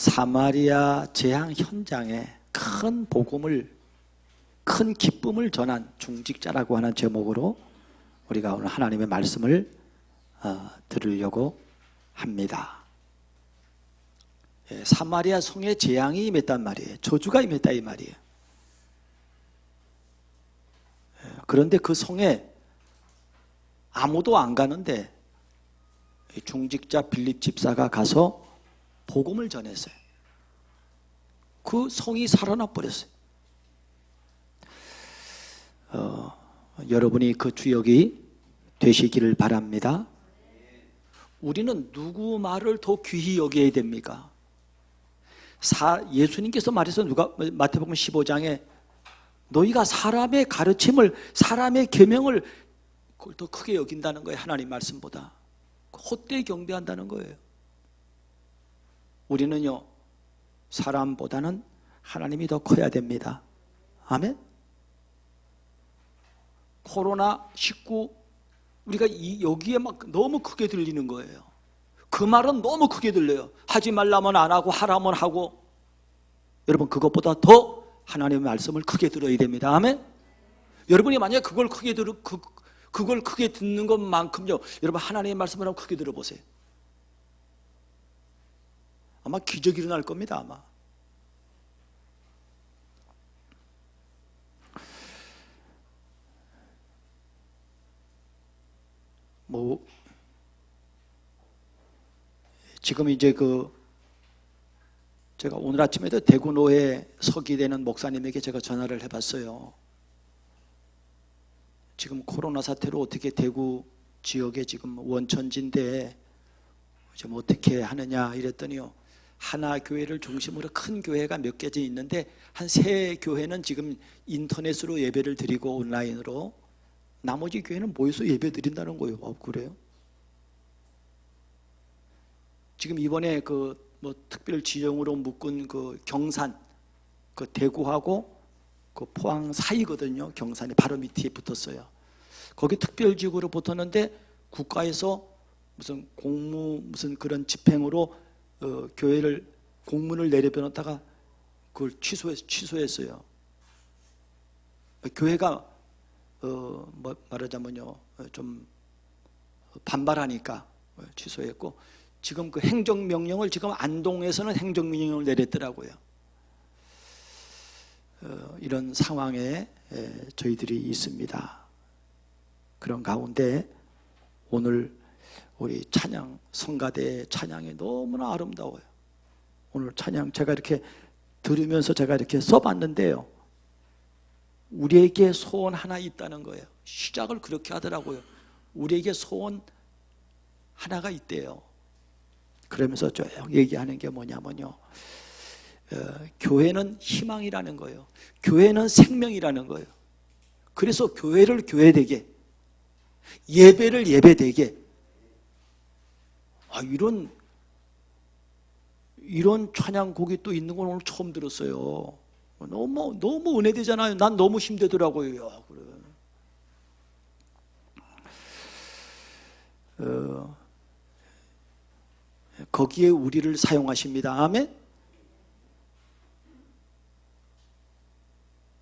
사마리아 재앙 현장에 큰 복음을, 큰 기쁨을 전한 중직자라고 하는 제목으로 우리가 오늘 하나님의 말씀을 들으려고 합니다. 사마리아 성에 재앙이 임했단 말이에요. 저주가 임했다 이 말이에요. 그런데 그 성에 아무도 안 가는데 중직자 빌립 집사가 가서 복음을 전했어요. 그 성이 살아나 버렸어요. 여러분이 그 주역이 되시기를 바랍니다. 우리는 누구 말을 더 귀히 여겨야 됩니까? 예수님께서 말해서 마태복음 15장에 너희가 사람의 가르침을, 사람의 계명을 그걸 더 크게 여긴다는 거예요. 하나님 말씀보다 헛되이 경배한다는 거예요. 우리는요, 사람보다는 하나님이 더 커야 됩니다. 아멘. 코로나19 우리가 여기에 막 너무 크게 들리는 거예요. 그 말은 너무 크게 들려요. 하지 말라면 안 하고 하라면 하고. 여러분, 그것보다 더 하나님의 말씀을 크게 들어야 됩니다. 아멘. 여러분이 만약에 그걸 크게 듣는 것만큼요, 여러분 하나님의 말씀을 한번 크게 들어보세요. 아마 기적이 일어날 겁니다. 아마. 지금 이제 제가 오늘 아침에도 대구노회 서기되는 목사님에게 제가 전화를 해봤어요. 지금 코로나 사태로 어떻게 대구 지역에 지금 원천지인데 좀 어떻게 하느냐 이랬더니요, 하나 교회를 중심으로 큰 교회가 몇 개지 있는데 한 3교회는 지금 인터넷으로 예배를 드리고 온라인으로, 나머지 교회는 모여서 예배 드린다는 거예요. 그래요? 지금 이번에 특별 지정으로 묶은 경산, 대구하고 포항 사이거든요. 경산이 바로 밑에 붙었어요. 거기 특별지구로 붙었는데 국가에서 무슨 무슨 그런 집행으로 교회를 공문을 내려놓다가 그걸 취소했어요. 교회가 말하자면요, 좀 반발하니까 취소했고, 지금 그 행정명령을 지금 안동에서는 행정명령을 내렸더라고요. 이런 상황에 저희들이 있습니다. 그런 가운데 오늘 우리 찬양, 성가대 찬양이 너무나 아름다워요. 오늘 찬양 제가 이렇게 들으면서 제가 이렇게 써봤는데요, 우리에게 소원 하나 있다는 거예요. 시작을 그렇게 하더라고요. 우리에게 소원 하나가 있대요. 그러면서 쭉 얘기하는 게 뭐냐면요, 교회는 희망이라는 거예요. 교회는 생명이라는 거예요. 그래서 교회를 교회되게, 예배를 예배되게, 이런 찬양곡이 또 있는 걸 오늘 처음 들었어요. 너무 은혜되잖아요. 난 너무 힘들더라고요. 거기에 우리를 사용하십니다. 아멘.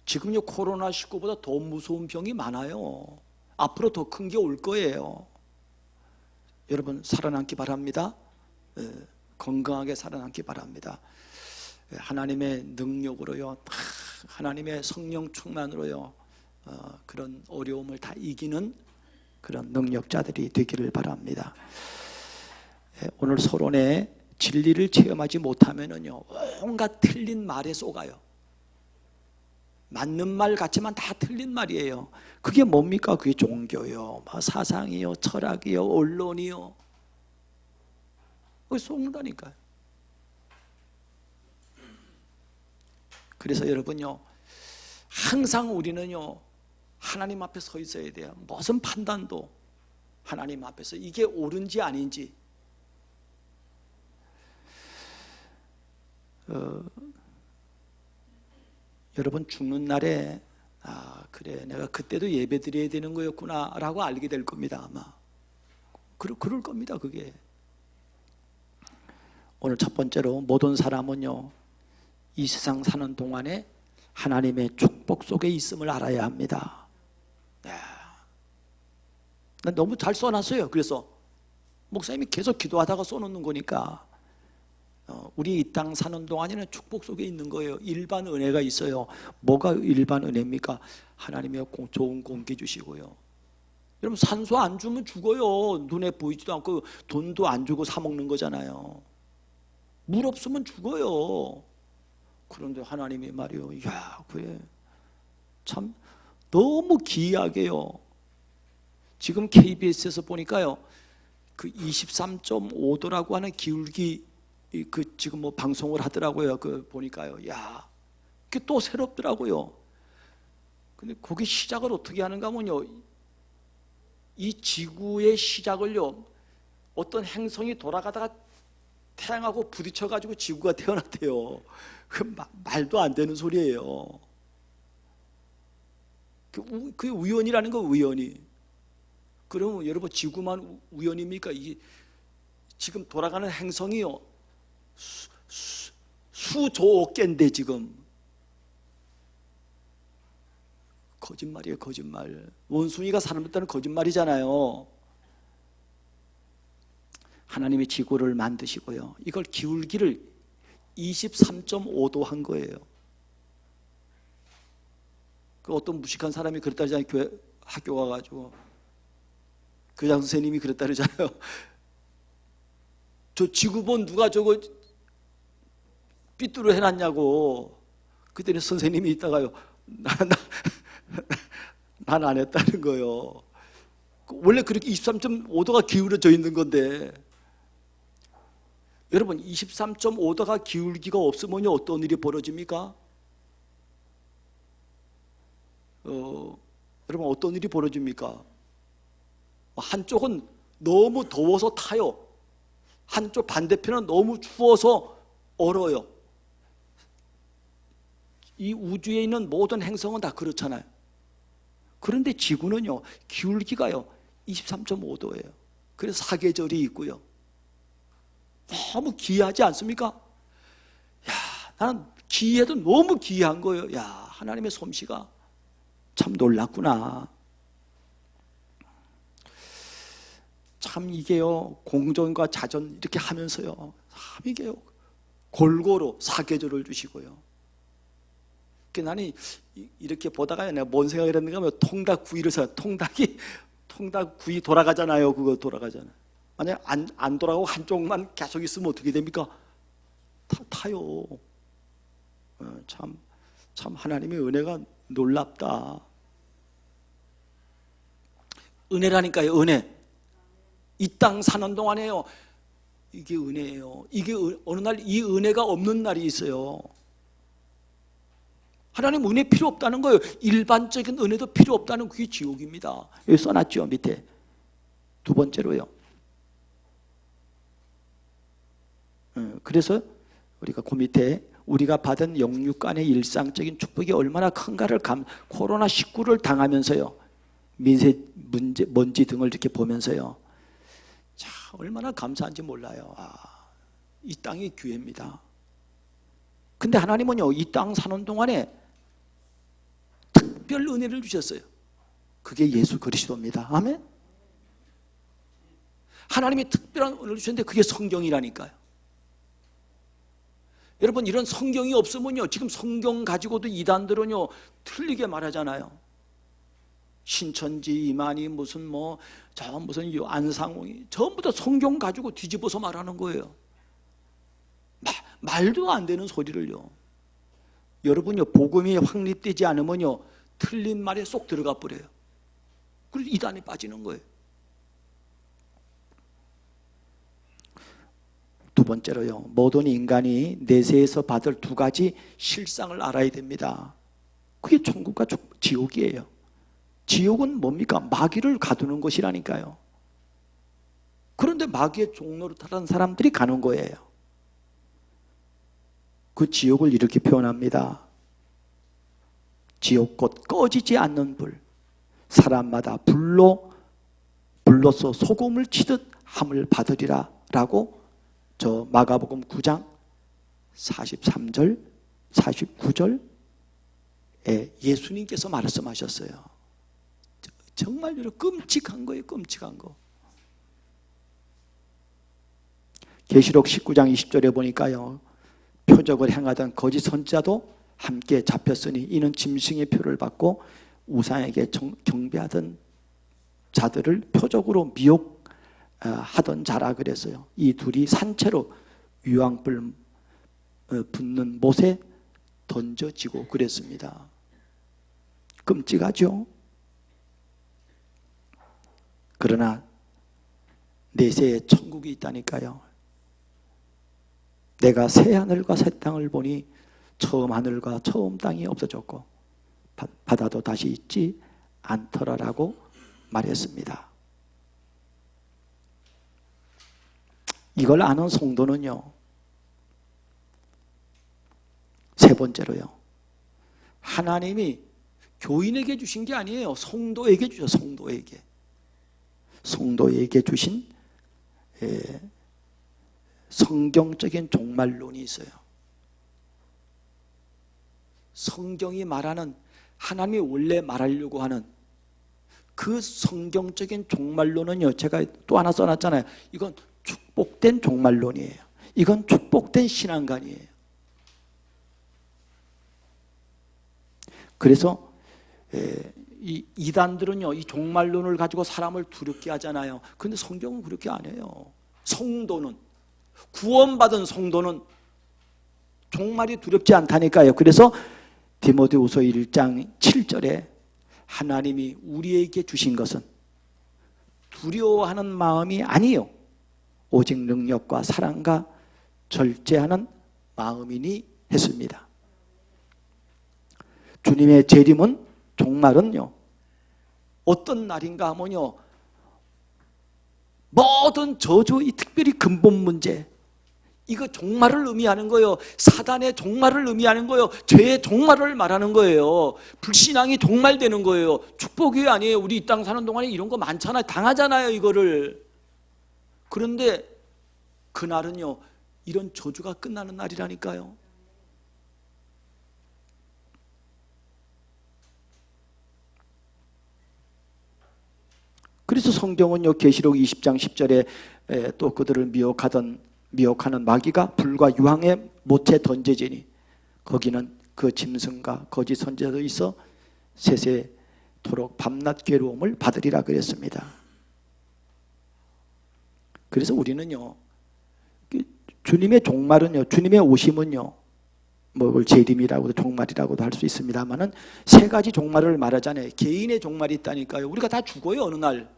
지금요, 코로나19보다 더 무서운 병이 많아요. 앞으로 더 큰 게 올 거예요. 여러분 살아남기 바랍니다. 건강하게 살아남기 바랍니다. 하나님의 능력으로요, 하나님의 성령 충만으로요, 그런 어려움을 다 이기는 그런 능력자들이 되기를 바랍니다. 오늘 서론에 진리를 체험하지 못하면은요, 온갖 틀린 말에 속아요. 맞는 말 같지만 다 틀린 말이에요. 그게 뭡니까? 그게 종교요, 사상이요, 철학이요, 언론이요. 그게 속는다니까요. 그래서 여러분요, 항상 우리는요, 하나님 앞에 서 있어야 돼요. 무슨 판단도 하나님 앞에서 이게 옳은지 아닌지. 여러분 죽는 날에 그래, 내가 그때도 예배 드려야 되는 거였구나 라고 알게 될 겁니다. 아마 그럴 겁니다. 그게 오늘 첫 번째로 모든 사람은요, 이 세상 사는 동안에 하나님의 축복 속에 있음을 알아야 합니다. 난 너무 잘 써놨어요. 그래서 목사님이 계속 기도하다가 써놓는 거니까 우리 이 땅 사는 동안에는 축복 속에 있는 거예요. 일반 은혜가 있어요. 뭐가 일반 은혜입니까? 하나님의 좋은 공기 주시고요. 여러분, 산소 안 주면 죽어요. 눈에 보이지도 않고 돈도 안 주고 사 먹는 거잖아요. 물 없으면 죽어요. 그런데 하나님이 말이요, 야, 그래, 참 너무 기이하게요. 지금 KBS에서 보니까요, 그 23.5도라고 하는 기울기 그 지금 뭐 방송을 하더라고요. 그 보니까요, 야, 그게 또 새롭더라고요. 근데 거기 시작을 어떻게 하는가 하면요, 이 지구의 시작을요, 어떤 행성이 돌아가다가 태양하고 부딪혀가지고 지구가 태어났대요. 그 말도 안 되는 소리예요. 그 우연이라는 거, 우연이. 그러면 여러분, 지구만 우연입니까? 이게 지금 돌아가는 행성이요, 수조 개인데 지금. 거짓말이에요, 거짓말. 원숭이가 사람했다는 거짓말이잖아요. 하나님이 지구를 만드시고요, 이걸 기울기를 23.5도 한 거예요. 그 어떤 무식한 사람이 그랬다잖아요. 교회 학교 가가지고 교장 선생님이 그랬다 그러잖아요. 저 지구본 누가 저거 삐뚤어 해놨냐고. 그때는 선생님이 있다가요, 난 안 했다는 거예요. 원래 그렇게 23.5도가 기울어져 있는 건데, 여러분, 23.5도가 기울기가 없으면 어떤 일이 벌어집니까? 여러분, 어떤 일이 벌어집니까? 한쪽은 너무 더워서 타요. 한쪽 반대편은 너무 추워서 얼어요. 이 우주에 있는 모든 행성은 다 그렇잖아요. 그런데 지구는요, 기울기가요 23.5도예요. 그래서 사계절이 있고요. 너무 기이하지 않습니까? 야, 나는 기이해도 너무 기이한 거예요. 야, 하나님의 솜씨가 참 놀랍구나. 참 이게요, 공전과 자전 이렇게 하면서요, 참 이게요, 골고루 사계절을 주시고요. 나는 이렇게 보다가 내가 뭔 생각을 했는가 하면, 통닭구이를 사. 통닭구이 돌아가잖아요. 그거 돌아가잖아요. 만약 안 돌아가고 한쪽만 계속 있으면 어떻게 됩니까? 타요. 참 하나님의 은혜가 놀랍다. 은혜라니까요, 은혜. 이 땅 사는 동안에요, 이게 은혜예요. 이게 어느 날 이 은혜가 없는 날이 있어요. 하나님 은혜 필요 없다는 거예요. 일반적인 은혜도 필요 없다는, 그게 지옥입니다. 여기 써놨죠, 밑에. 두 번째로요, 그래서 우리가 그 밑에 우리가 받은 영육간의 일상적인 축복이 얼마나 큰가를 코로나19를 당하면서요, 먼지 등을 이렇게 보면서요, 자, 얼마나 감사한지 몰라요. 이 땅이 기회입니다. 근데 하나님은요, 이 땅 사는 동안에 특별 은혜를 주셨어요. 그게 예수 그리스도입니다. 아멘. 하나님이 특별한 은혜를 주셨는데 그게 성경이라니까요. 여러분, 이런 성경이 없으면요, 지금 성경 가지고도 이단들은요 틀리게 말하잖아요. 신천지 이만희 무슨 무슨 안상홍이 전부 다 성경 가지고 뒤집어서 말하는 거예요. 말도 안 되는 소리를요. 여러분요, 복음이 확립되지 않으면요, 틀린 말에 쏙 들어가 버려요. 그래서 이단에 빠지는 거예요. 두 번째로요, 모든 인간이 내세에서 받을 두 가지 실상을 알아야 됩니다. 그게 천국과 지옥이에요. 지옥은 뭡니까? 마귀를 가두는 곳이라니까요. 그런데 마귀의 종로를 타는 사람들이 가는 거예요. 그 지옥을 이렇게 표현합니다. 지옥 곧 꺼지지 않는 불, 사람마다 불로서 소금을 치듯 함을 받으리라 라고 저 마가복음 9장 43절, 49절에 예수님께서 말씀하셨어요. 정말 끔찍한 거예요. 끔찍한 거. 계시록 19장 20절에 보니까요, 표적을 행하던 거짓 선지자도 함께 잡혔으니 이는 짐승의 표를 받고 우상에게 경배하던 자들을 표적으로 미혹하던 자라 그랬어요. 이 둘이 산채로 유황불 붙는 못에 던져지고 그랬습니다. 끔찍하죠? 그러나 내세에 천국이 있다니까요. 내가 새 하늘과 새 땅을 보니 처음 하늘과 처음 땅이 없어졌고 바다도 다시 있지 않더라라고 말했습니다. 이걸 아는 성도는요, 세 번째로요, 하나님이 교인에게 주신 게 아니에요. 성도에게 주셔. 성도에게 주신 성경적인 종말론이 있어요. 성경이 말하는, 하나님이 원래 말하려고 하는 그 성경적인 종말론은요, 제가 또 하나 써놨잖아요. 이건 축복된 종말론이에요. 이건 축복된 신앙관이에요. 그래서 이 이단들은요, 이 종말론을 가지고 사람을 두렵게 하잖아요. 그런데 성경은 그렇게 안 해요. 성도는, 구원받은 성도는 종말이 두렵지 않다니까요. 그래서 디모데후서 1장 7절에 하나님이 우리에게 주신 것은 두려워하는 마음이 아니요 오직 능력과 사랑과 절제하는 마음이니 했습니다. 주님의 재림은, 종말은요, 어떤 날인가 하면요, 모든 저주의 특별히 근본 문제, 이거 종말을 의미하는 거예요. 사단의 종말을 의미하는 거예요. 죄의 종말을 말하는 거예요. 불신앙이 종말되는 거예요. 축복이 아니에요. 우리 이 땅 사는 동안에 이런 거 많잖아요. 당하잖아요, 이거를. 그런데 그날은요, 이런 저주가 끝나는 날이라니까요. 그래서 성경은요, 계시록 20장 10절에 또 그들을 미혹하는 마귀가 불과 유황의 못에 던져지니 거기는 그 짐승과 거짓 선지자도 있어 세세토록 밤낮 괴로움을 받으리라 그랬습니다. 그래서 우리는요, 주님의 종말은요, 주님의 오심은요, 뭐 재림이라고도 종말이라고도 할 수 있습니다만은 세 가지 종말을 말하잖아요. 개인의 종말이 있다니까요. 우리가 다 죽어요, 어느 날.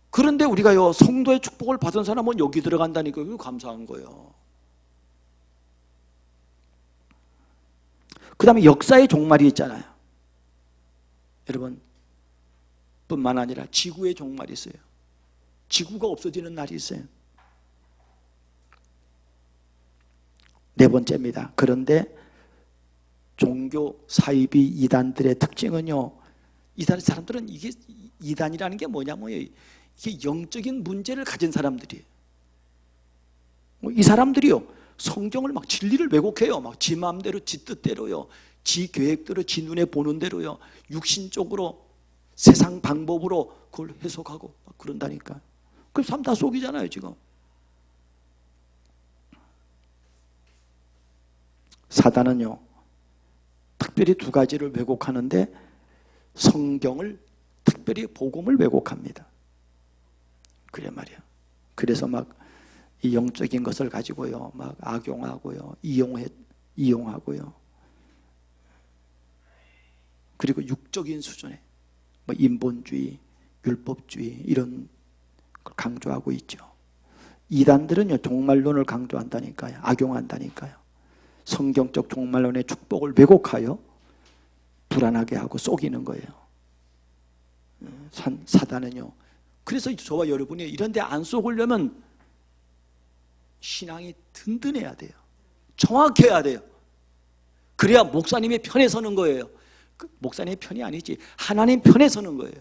그런데 우리가요, 성도의 축복을 받은 사람은 여기 들어간다니까요. 이거 감사한 거예요. 그 다음에 역사의 종말이 있잖아요. 여러분, 뿐만 아니라 지구의 종말이 있어요. 지구가 없어지는 날이 있어요. 네 번째입니다. 그런데 종교 사이비 이단들의 특징은요, 이단 사람들은 이게 이단이라는 게 뭐냐면요, 이게 영적인 문제를 가진 사람들이에요. 이 사람들이요, 성경을 막 진리를 왜곡해요. 막 지 마음대로, 지 뜻대로요, 지 계획대로, 지 눈에 보는 대로요, 육신적으로, 세상 방법으로 그걸 해석하고 막 그런다니까. 그 삶 다 속이잖아요, 지금. 사단은요, 특별히 두 가지를 왜곡하는데 성경을, 특별히 복음을 왜곡합니다. 그래 말이야. 그래서 막 이 영적인 것을 가지고요, 막 악용하고요, 이용하고요. 그리고 육적인 수준에 뭐 인본주의, 율법주의 이런 걸 강조하고 있죠. 이단들은요, 종말론을 강조한다니까요, 악용한다니까요. 성경적 종말론의 축복을 왜곡하여 불안하게 하고 속이는 거예요. 사단은요. 그래서 저와 여러분이 이런 데 안 속으려면 신앙이 든든해야 돼요. 정확해야 돼요. 그래야 목사님의 편에 서는 거예요. 목사님의 편이 아니지, 하나님 편에 서는 거예요.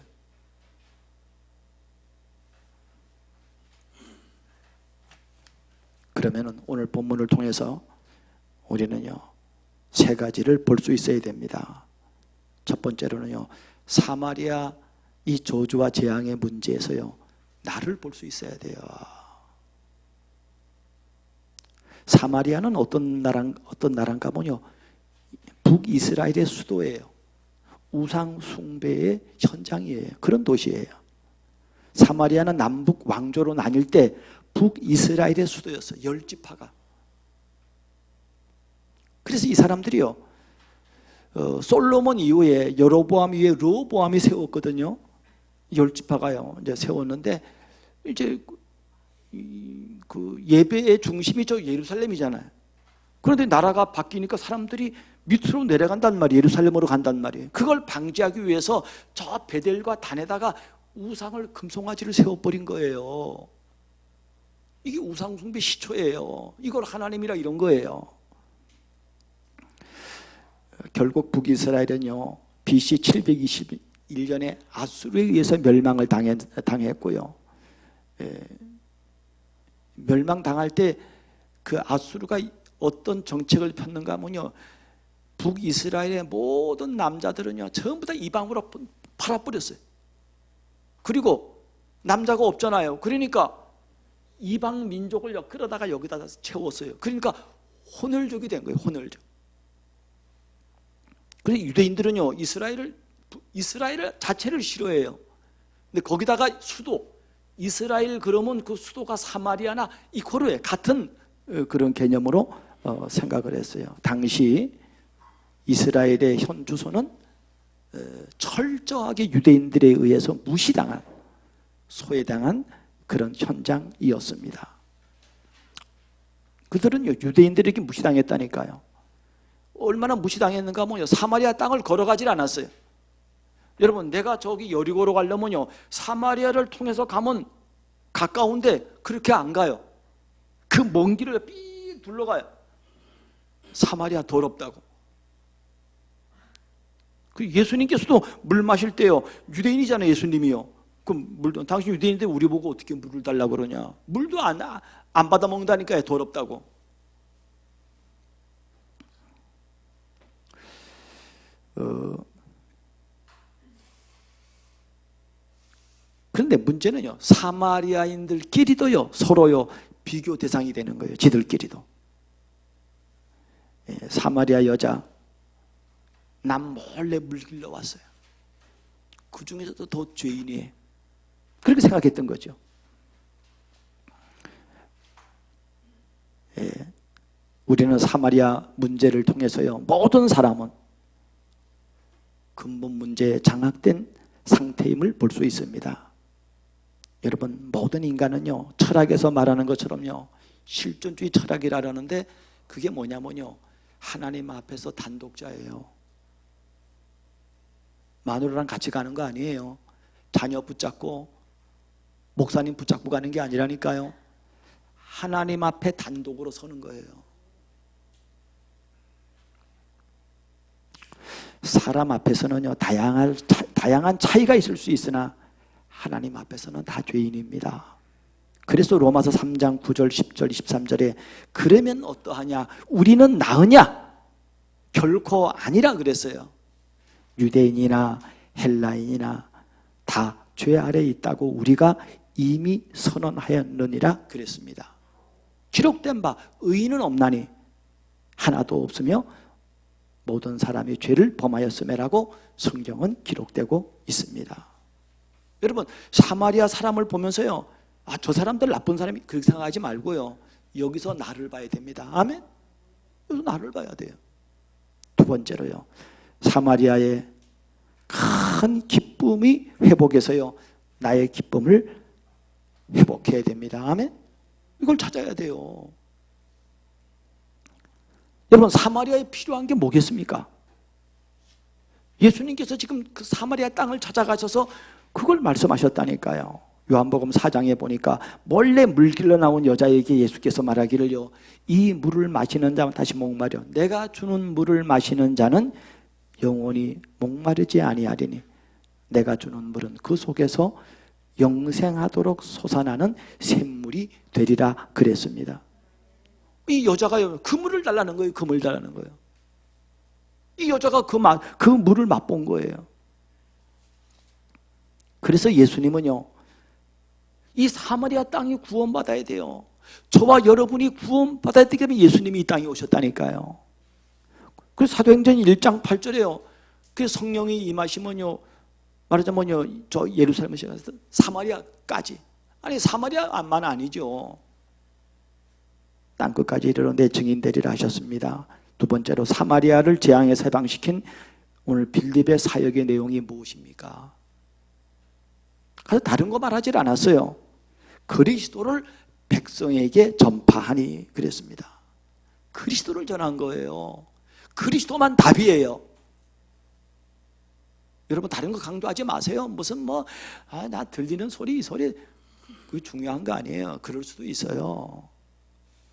그러면 오늘 본문을 통해서 우리는요, 세 가지를 볼 수 있어야 됩니다. 첫 번째로는요, 사마리아 이 저주와 재앙의 문제에서요, 나를 볼 수 있어야 돼요. 사마리아는 어떤 나라인가 보면요, 북이스라엘의 수도예요. 우상 숭배의 현장이에요. 그런 도시예요. 사마리아는 남북 왕조로 나뉠 때 북이스라엘의 수도였어요. 10지파가. 그래서 이 사람들이요, 솔로몬 이후에 여로보암 이후에 르호보암이 세웠거든요. 10지파가요 이제 세웠는데, 이제 그 예배의 중심이 저 예루살렘이잖아요. 그런데 나라가 바뀌니까 사람들이 밑으로 내려간단 말이에요. 예루살렘으로 간단 말이에요. 그걸 방지하기 위해서 저 베델과 단에다가 우상을, 금송아지를 세워버린 거예요. 이게 우상숭배 시초예요. 이걸 하나님이라 이런 거예요. 결국 북이스라엘은요, BC 721년에 아수르에 의해서 멸망을 당했고요. 멸망당할 때 그 아수르가 어떤 정책을 폈는가 하면요, 북이스라엘의 모든 남자들은요, 전부 다 이방으로 팔아버렸어요. 그리고 남자가 없잖아요. 그러니까 이방 민족을 끌어다가 여기다 채웠어요. 그러니까 혼혈족이 된 거예요. 혼혈족. 그래서 유대인들은요, 이스라엘 자체를 싫어해요. 근데 거기다가 수도, 이스라엘 그러면 그 수도가 사마리아나 이코르에 같은 그런 개념으로 생각을 했어요. 당시 이스라엘의 현 주소는 철저하게 유대인들에 의해서 무시당한, 소외당한 그런 현장이었습니다. 그들은요, 유대인들에게 무시당했다니까요. 얼마나 무시당했는가 하면요, 사마리아 땅을 걸어가질 않았어요. 여러분, 내가 저기 여리고로 가려면요, 사마리아를 통해서 가면 가까운데 그렇게 안 가요. 그 먼 길을 삐 둘러가요. 사마리아 더럽다고. 그 예수님께서도 물 마실 때요, 유대인이잖아요, 예수님이요. 그럼 물도, 당신 유대인인데 우리 보고 어떻게 물을 달라고 그러냐. 물도 안 받아 먹는다니까요, 더럽다고. 그런데 문제는요, 사마리아인들끼리도요, 서로요, 비교 대상이 되는 거예요. 지들끼리도. 사마리아 여자 남 몰래 물 길러 왔어요. 그 중에서도 더 죄인이에요. 그렇게 생각했던 거죠. 우리는 사마리아 문제를 통해서요, 모든 사람은 근본 문제에 장악된 상태임을 볼 수 있습니다. 여러분, 모든 인간은요, 철학에서 말하는 것처럼요, 실존주의 철학이라는데 그게 뭐냐면요, 하나님 앞에서 단독자예요. 마누라랑 같이 가는 거 아니에요. 자녀 붙잡고 목사님 붙잡고 가는 게 아니라니까요. 하나님 앞에 단독으로 서는 거예요. 사람 앞에서는요, 다양한 차이가 있을 수 있으나 하나님 앞에서는 다 죄인입니다. 그래서 로마서 3장 9절 10절 23절에 그러면 어떠하냐, 우리는 나으냐, 결코 아니라 그랬어요. 유대인이나 헬라인이나 다 죄 아래에 있다고 우리가 이미 선언하였느니라 그랬습니다. 기록된 바 의인은 없나니 하나도 없으며 모든 사람이 죄를 범하였음이라고 성경은 기록되고 있습니다. 여러분, 사마리아 사람을 보면서요, 저 사람들 나쁜 사람이, 그렇게 생각하지 말고요, 여기서 나를 봐야 됩니다. 아멘? 여기서 나를 봐야 돼요. 두 번째로요, 사마리아의 큰 기쁨이 회복해서요, 나의 기쁨을 회복해야 됩니다. 아멘? 이걸 찾아야 돼요. 여러분, 사마리아에 필요한 게 뭐겠습니까? 예수님께서 지금 그 사마리아 땅을 찾아가셔서 그걸 말씀하셨다니까요. 요한복음 4장에 보니까 몰래 물 길러 나온 여자에게 예수께서 말하기를요, 이 물을 마시는 자는, 다시 목마려, 내가 주는 물을 마시는 자는 영원히 목마르지 아니하리니 내가 주는 물은 그 속에서 영생하도록 솟아나는 샘물이 되리라 그랬습니다. 이 여자가 그물을 달라는 거예요. 그물을 달라는 거예요. 이 여자가 그 물을 맛본 거예요. 그래서 예수님은요, 이 사마리아 땅이 구원받아야 돼요. 저와 여러분이 구원받아야 되기 때문에 예수님이 이 땅에 오셨다니까요. 그래서 사도행전 1장 8절에요. 그 성령이 임하시면요, 말하자면요, 저 예루살렘에 가서 사마리아까지, 아니 사마리아만 아니죠, 땅끝까지 이르러 내 증인 되리라 하셨습니다. 두 번째로 사마리아를 재앙에서 해방시킨 오늘 빌립의 사역의 내용이 무엇입니까? 그래서 다른 거 말하지 않았어요. 그리스도를 백성에게 전파하니 그랬습니다. 그리스도를 전한 거예요. 그리스도만 답이에요. 여러분 다른 거 강조하지 마세요. 무슨 나 들리는 소리, 이 소리 그게 중요한 거 아니에요. 그럴 수도 있어요.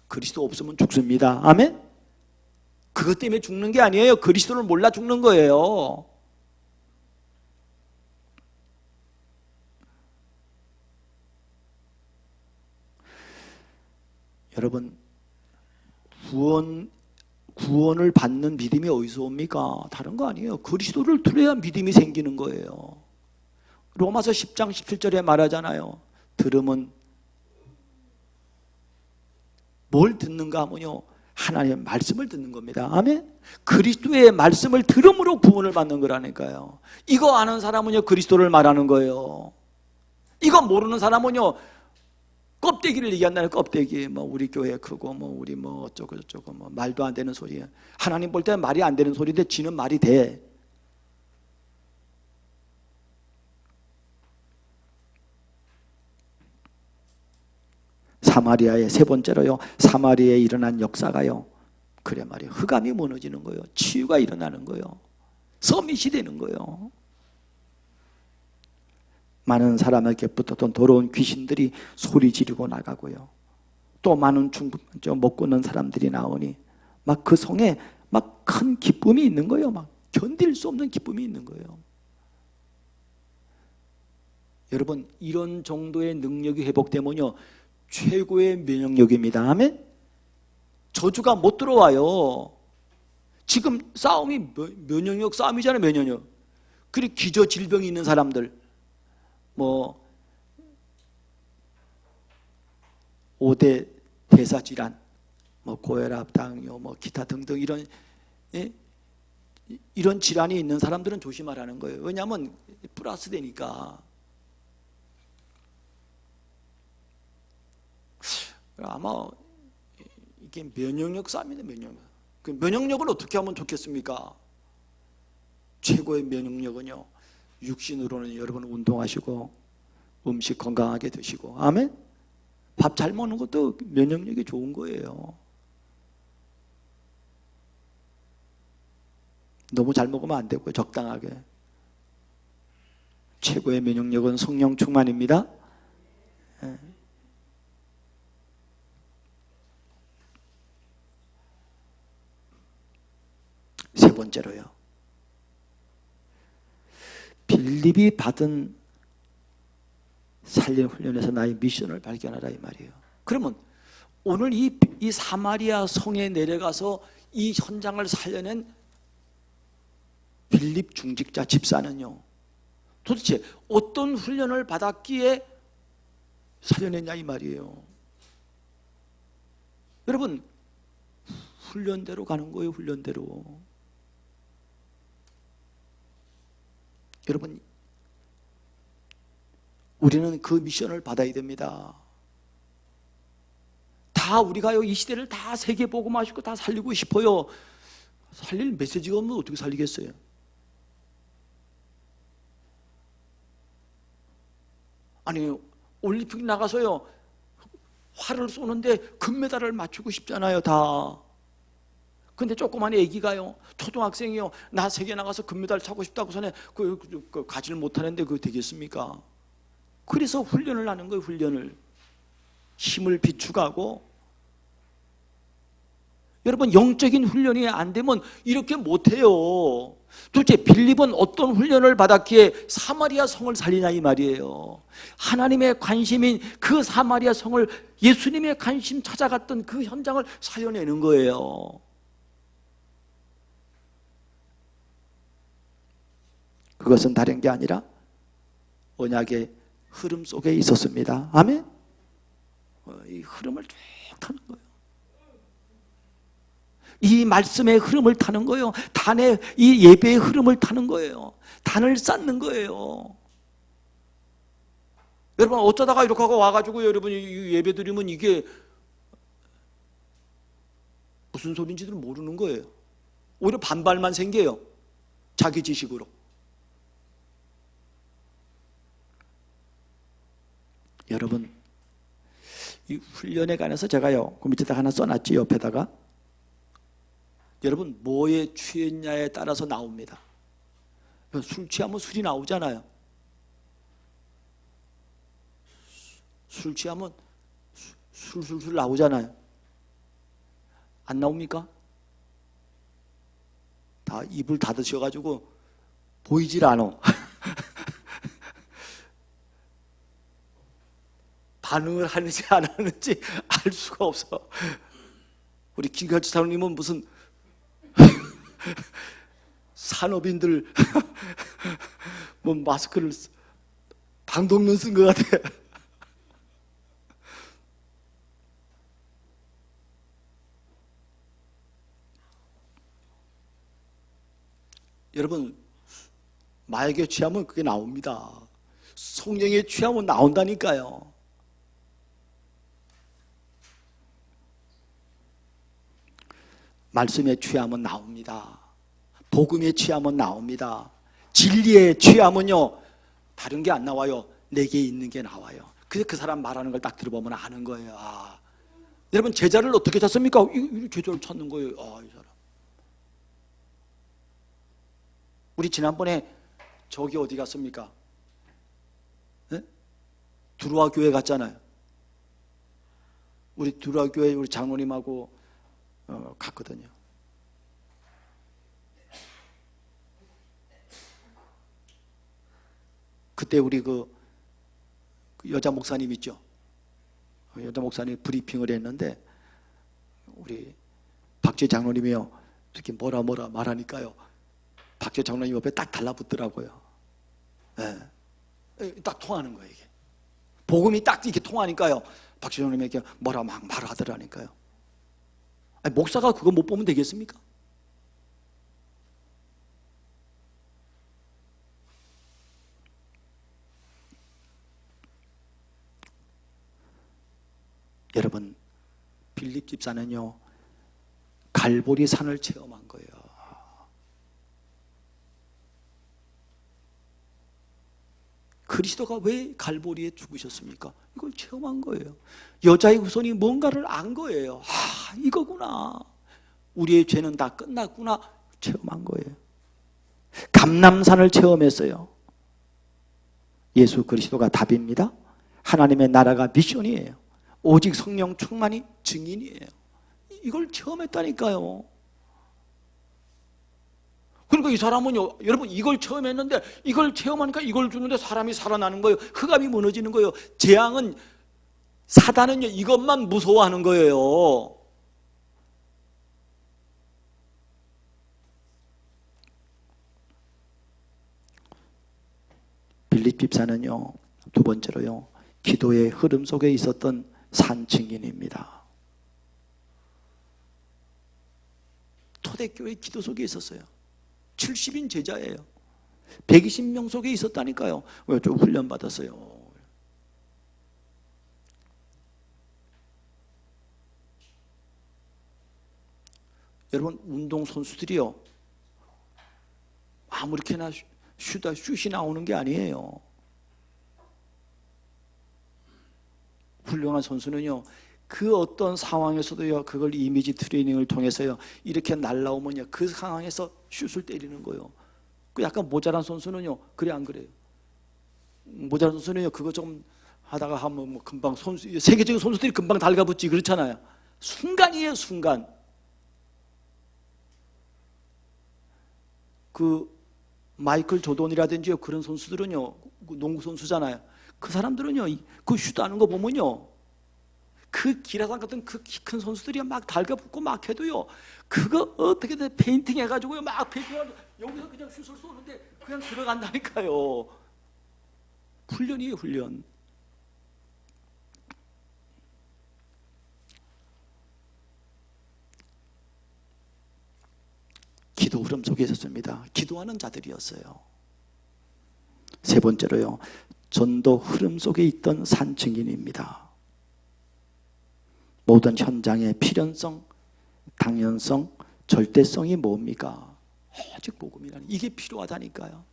그리스도 없으면 죽습니다. 아멘? 그것 때문에 죽는 게 아니에요. 그리스도를 몰라 죽는 거예요. 여러분, 구원을 받는 믿음이 어디서 옵니까? 다른 거 아니에요. 그리스도를 들어야 믿음이 생기는 거예요. 로마서 10장 17절에 말하잖아요. 들음은 뭘 듣는가 하면요, 하나님의 말씀을 듣는 겁니다. 아멘? 그리스도의 말씀을 들음으로 구원을 받는 거라니까요. 이거 아는 사람은요, 그리스도를 말하는 거예요. 이거 모르는 사람은요, 껍데기를 얘기한다는 껍데기. 우리 교회 크고 우리 어쩌고 저쩌고 말도 안 되는 소리예요. 하나님 볼 때는 말이 안 되는 소리인데 지는 말이 돼. 사마리아의 세 번째로요, 사마리아에 일어난 역사가요, 그래 말이에요, 흑암이 무너지는 거예요. 치유가 일어나는 거예요. 서밋이 되는 거예요. 많은 사람에게 붙었던 더러운 귀신들이 소리 지르고 나가고요. 또 많은 먹고 있는 사람들이 나오니 막 그 성에 막 큰 기쁨이 있는 거예요. 막 견딜 수 없는 기쁨이 있는 거예요. 여러분, 이런 정도의 능력이 회복되면요, 최고의 면역력입니다. 아멘? 저주가 못 들어와요. 지금 싸움이 면역력 싸움이잖아요. 면역력. 그리고 기저 질병이 있는 사람들, 5대 대사질환, 고혈압, 당뇨, 기타 등등 이런 질환이 있는 사람들은 조심하라는 거예요. 왜냐하면 플러스 되니까. 아마 이게 면역력 싸움이네. 면역력. 그 면역력을 어떻게 하면 좋겠습니까? 최고의 면역력은요, 육신으로는 여러분 운동하시고 음식 건강하게 드시고, 아멘? 밥 잘 먹는 것도 면역력이 좋은 거예요. 너무 잘 먹으면 안 되고요, 적당하게. 최고의 면역력은 성령 충만입니다. 세 번째로요, 빌립이 받은 살림 훈련에서 나의 미션을 발견하라 이 말이에요. 그러면 오늘 이 사마리아 성에 내려가서 이 현장을 살려낸 빌립 중직자 집사는요, 도대체 어떤 훈련을 받았기에 살려냈냐 이 말이에요. 여러분, 훈련대로 가는 거예요. 훈련대로. 여러분, 우리는 그 미션을 받아야 됩니다. 다 우리가요, 이 시대를 다 세계 복음화시키고 다 살리고 싶어요. 살릴 메시지가 없으면 어떻게 살리겠어요? 아니, 올림픽 나가서요, 활을 쏘는데 금메달을 맞추고 싶잖아요, 다. 근데 조그만 애기가요, 초등학생이요, 나 세계 나가서 금메달 차고 싶다고 전에 가지를 못하는데 그거 되겠습니까? 그래서 훈련을 하는 거예요. 훈련을. 힘을 비축하고. 여러분, 영적인 훈련이 안 되면 이렇게 못해요. 도대체 빌립은 어떤 훈련을 받았기에 사마리아 성을 살리냐 이 말이에요. 하나님의 관심인 그 사마리아 성을, 예수님의 관심 찾아갔던 그 현장을 살려내는 거예요. 그것은 다른 게 아니라 언약의 흐름 속에 있었습니다. 아멘? 이 흐름을 쭉 타는 거예요. 이 말씀의 흐름을 타는 거예요. 단의 이 예배의 흐름을 타는 거예요. 단을 쌓는 거예요. 여러분 어쩌다가 이렇게 하고 와가지고 여러분이 예배 드리면 이게 무슨 소리인지도 모르는 거예요. 오히려 반발만 생겨요. 자기 지식으로. 여러분 이 훈련에 관해서 제가요 그 밑에다가 하나 써놨지, 옆에다가. 여러분 뭐에 취했냐에 따라서 나옵니다. 술 취하면 술이 나오잖아요. 술 취하면 술술술 나오잖아요. 안 나옵니까? 다 입을 닫으셔가지고 보이질 않아. 반응을 하는지 안 하는지 알 수가 없어. 우리 김갈치 사모님은 무슨 산업인들 뭐 마스크를 방독면 쓴 것 같아. 여러분 마약에 취하면 그게 나옵니다. 성령에 취하면 나온다니까요. 말씀에 취하면 나옵니다. 복음에 취하면 나옵니다. 진리에 취하면요 다른 게 안 나와요. 내게 있는 게 나와요. 그래서 그 사람 말하는 걸 딱 들어보면 아는 거예요. 아, 여러분 제자를 어떻게 찾습니까? 이 제자를 찾는 거예요. 아, 이 사람. 우리 지난번에 저기 어디 갔습니까? 네? 두루와 교회 갔잖아요. 우리 두루와 교회 우리 장로님하고 갔거든요. 그때 우리 그 여자 목사님 있죠. 여자 목사님 브리핑을 했는데 우리 박재 장로님이요 이렇게 뭐라 말하니까요. 박재 장로님 옆에 딱 달라붙더라고요. 네. 딱 통하는 거예요 이게. 복음이 딱 이렇게 통하니까요. 박재 장로님에게 뭐라 막 말하더라니까요. 아니, 목사가 그거 못 보면 되겠습니까? 여러분 빌립 집사는요 갈보리 산을 체험한 거예요. 그리스도가 왜 갈보리에 죽으셨습니까? 이걸 체험한 거예요. 여자의 후손이 뭔가를 안 거예요. 아, 이거구나. 우리의 죄는 다 끝났구나. 체험한 거예요. 감람산을 체험했어요. 예수 그리스도가 답입니다. 하나님의 나라가 미션이에요. 오직 성령 충만이 증인이에요. 이걸 체험했다니까요. 그러니까 이 사람은요, 여러분 이걸 처음 했는데 이걸 체험하니까 이걸 주는데 사람이 살아나는 거예요. 흑암이 무너지는 거예요. 재앙은, 사단은요 이것만 무서워하는 거예요. 빌립 집사는요 두 번째로요 기도의 흐름 속에 있었던 산 증인입니다. 초대교회 기도 속에 있었어요. 70인 제자예요. 120명 속에 있었다니까요. 왜? 좀 훈련받았어요. 여러분 운동선수들이요 아무렇게나 슛이 나오는 게 아니에요. 훌륭한 선수는요 그 어떤 상황에서도요 그걸 이미지 트레이닝을 통해서요 이렇게 날라오면요 그 상황에서 슛을 때리는 거예요. 그 약간 모자란 선수는요 그래 안 그래요? 모자란 선수는요 그거 좀 하다가 하면 뭐 금방 선수, 세계적인 선수들이 금방 달가붙지 그렇잖아요. 순간이에요 순간. 그 마이클 조던이라든지 그런 선수들은요, 농구 선수잖아요. 그 사람들은요, 그 슛하는 거 보면요, 그 기라상 같은 그 키 큰 선수들이 막 달겨붙고 막 해도요, 그거 어떻게든 페인팅 해가지고요, 막 페인팅해가지고 여기서 그냥 슛을 쏘는데 그냥 들어간다니까요. 훈련이에요, 훈련. 기도 흐름 속에 있었습니다. 기도하는 자들이었어요. 세 번째로요, 전도 흐름 속에 있던 산증인입니다. 모든 현장의 필연성, 당연성, 절대성이 뭡니까? 오직 복음이라는, 이게 필요하다니까요.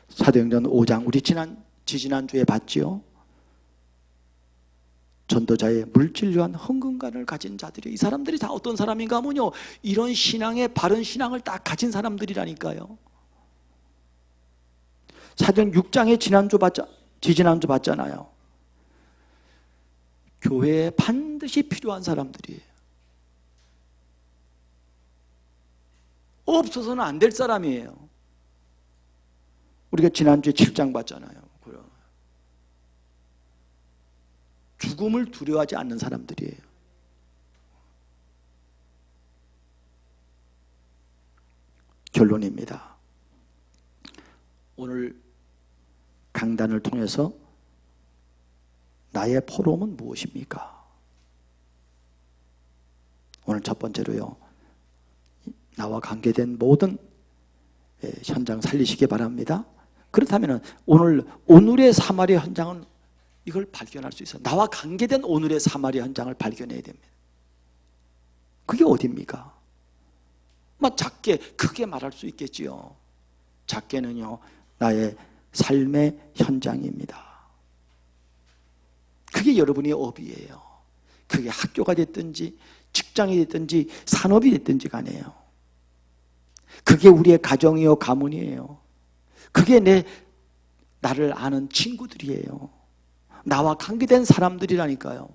사도행전 5장, 우리 지지난주에 봤지요. 전도자의 물질류한 흥근관을 가진 자들이, 이 사람들이 다 어떤 사람인가 하면요, 이런 신앙의 바른 신앙을 딱 가진 사람들이라니까요. 사도행 6장에 지지난주 봤잖아요. 교회에 반드시 필요한 사람들이에요. 없어서는 안 될 사람이에요. 우리가 지난주에 7장 봤잖아요. 죽음을 두려워하지 않는 사람들이에요. 결론입니다. 오늘 강단을 통해서 나의 포럼은 무엇입니까? 오늘 첫 번째로요, 나와 관계된 모든 현장 살리시기 바랍니다. 그렇다면 오늘의 사마리아 현장은 이걸 발견할 수 있어요. 나와 관계된 오늘의 사마리아 현장을 발견해야 됩니다. 그게 어디입니까? 작게 크게 말할 수 있겠지요. 작게는요, 나의 삶의 현장입니다. 그게 여러분의 업이에요. 그게 학교가 됐든지 직장이 됐든지 산업이 됐든지 간에요. 그게 우리의 가정이요, 가문이에요. 그게 나를 아는 친구들이에요. 나와 관계된 사람들이라니까요.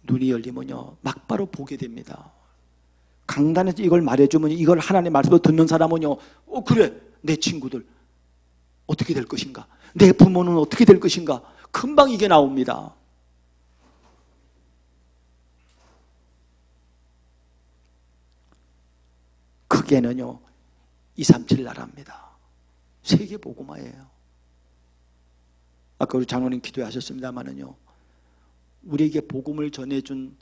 눈이 열리면요, 막바로 보게 됩니다. 강단에서 이걸 말해주면, 이걸 하나님의 말씀을 듣는 사람은요, 그래, 내 친구들 어떻게 될 것인가, 내 부모는 어떻게 될 것인가, 금방 이게 나옵니다. 크게는요, 237 나라입니다. 세계 복음화예요. 아까 우리 장로님 기도하셨습니다만은요, 우리에게 복음을 전해준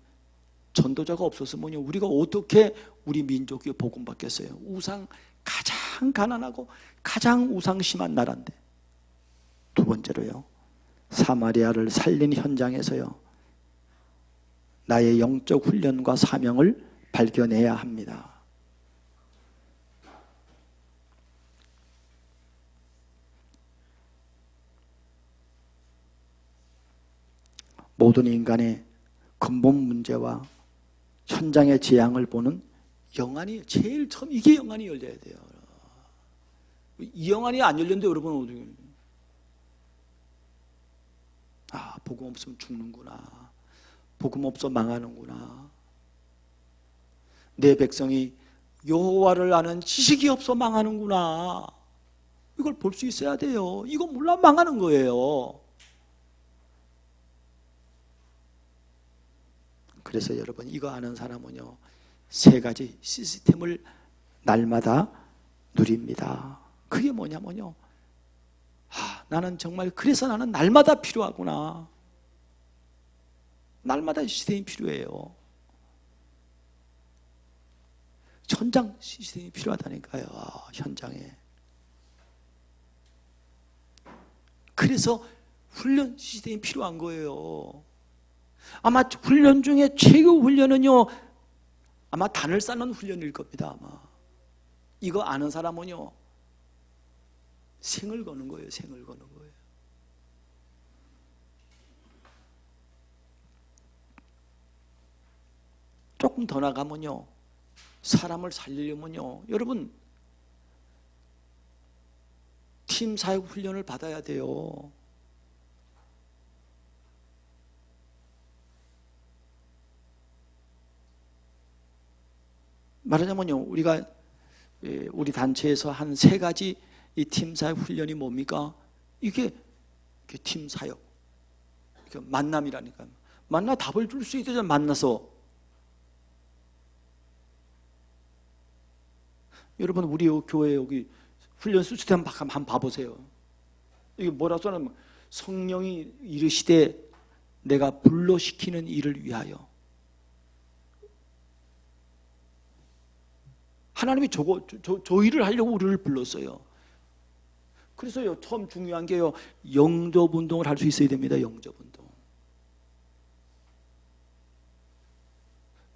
전도자가 없었으면요, 우리가 어떻게 우리 민족이 복음 받겠어요? 가장 가난하고 가장 우상 심한 나라인데. 두 번째로요, 사마리아를 살린 현장에서요, 나의 영적 훈련과 사명을 발견해야 합니다. 모든 인간의 근본 문제와 현장의 재앙을 보는 영안이 제일 처음, 이게 영안이 열려야 돼요. 이 영안이 안 열렸는데 여러분 어떻게, 복음 없으면 죽는구나, 복음 없어 망하는구나, 내 백성이 여호와를 아는 지식이 없어 망하는구나, 이걸 볼 수 있어야 돼요. 이거 몰라 망하는 거예요. 그래서 여러분, 이거 아는 사람은요, 세 가지 시스템을 날마다 누립니다. 그게 뭐냐면요, 나는 정말, 그래서 나는 날마다 필요하구나. 날마다 시스템이 필요해요. 현장 시스템이 필요하다니까요. 현장에. 그래서 훈련 시스템이 필요한 거예요. 아마 훈련 중에 최고 훈련은요, 아마 단을 쌓는 훈련일 겁니다. 아마 이거 아는 사람은요, 생을 거는 거예요. 생을 거는 거예요. 조금 더 나가면요, 사람을 살리려면요, 여러분 팀 사역 훈련을 받아야 돼요. 말하자면요, 우리 단체에서 한 3가지 이 팀 사역 훈련이 뭡니까? 이게 팀 사역, 만남이라니까요. 만나 답을 줄 수 있잖아요. 만나서. 여러분, 우리 교회 여기 훈련 시스템 한번 봐보세요. 이게 뭐라 써냐면 성령이 이르시되 내가 불러시키는 일을 위하여. 하나님이 저 일을 하려고 우리를 불렀어요. 그래서요, 처음 중요한 게요, 영접 운동을 할 수 있어야 됩니다. 영접 운동.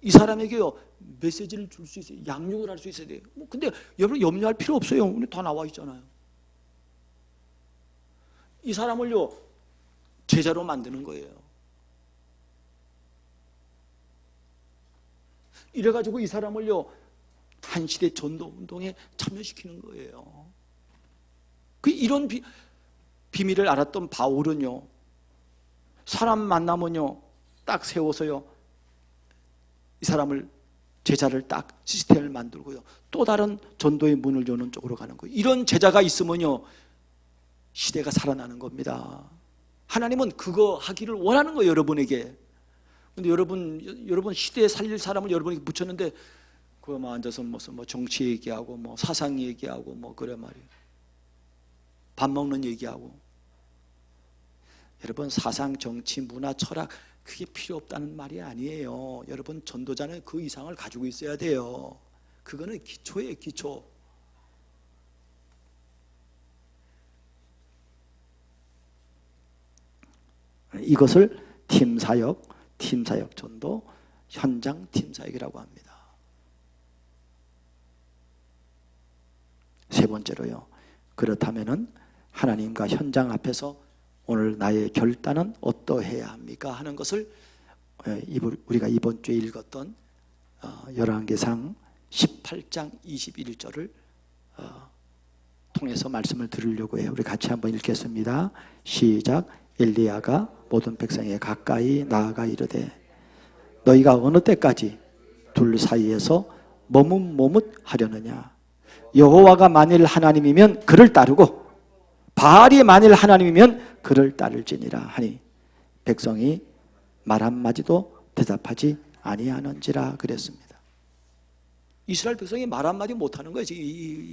이 사람에게요, 메시지를 줄 수 있어요. 양육을 할 수 있어야 돼요. 근데 여러분 염려할 필요 없어요. 오늘 다 나와 있잖아요. 이 사람을요, 제자로 만드는 거예요. 이래가지고 이 사람을요, 한 시대 전도 운동에 참여시키는 거예요. 이런 비밀을 알았던 바울은요, 사람 만나면요, 딱 세워서요, 이 사람을, 제자를 딱 시스템을 만들고요, 또 다른 전도의 문을 여는 쪽으로 가는 거예요. 이런 제자가 있으면요, 시대가 살아나는 겁니다. 하나님은 그거 하기를 원하는 거예요, 여러분에게. 근데 여러분 시대에 살릴 사람을 여러분에게 붙였는데, 그거만 앉아서 무슨 정치 얘기하고 사상 얘기하고 그래 말이에요. 밥 먹는 얘기하고. 여러분, 사상, 정치, 문화, 철학 그게 필요 없다는 말이 아니에요. 여러분, 전도자는 그 이상을 가지고 있어야 돼요. 그거는 기초예요, 기초. 이것을 팀사역 전도, 현장 팀사역이라고 합니다. 세 번째로요, 그렇다면은 하나님과 현장 앞에서 오늘 나의 결단은 어떠해야 합니까? 하는 것을 우리가 이번 주에 읽었던 열왕기상 18장 21절을 통해서 말씀을 드리려고 해요. 우리 같이 한번 읽겠습니다. 시작. 엘리야가 모든 백성에 가까이 나아가 이르되 너희가 어느 때까지 둘 사이에서 머뭇머뭇하려느냐? 여호와가 만일 하나님이면 그를 따르고 바알이 만일 하나님이면 그를 따를지니라 하니 백성이 말 한마디도 대답하지 아니하는지라 그랬습니다. 이스라엘 백성이 말 한마디 못하는 거예요.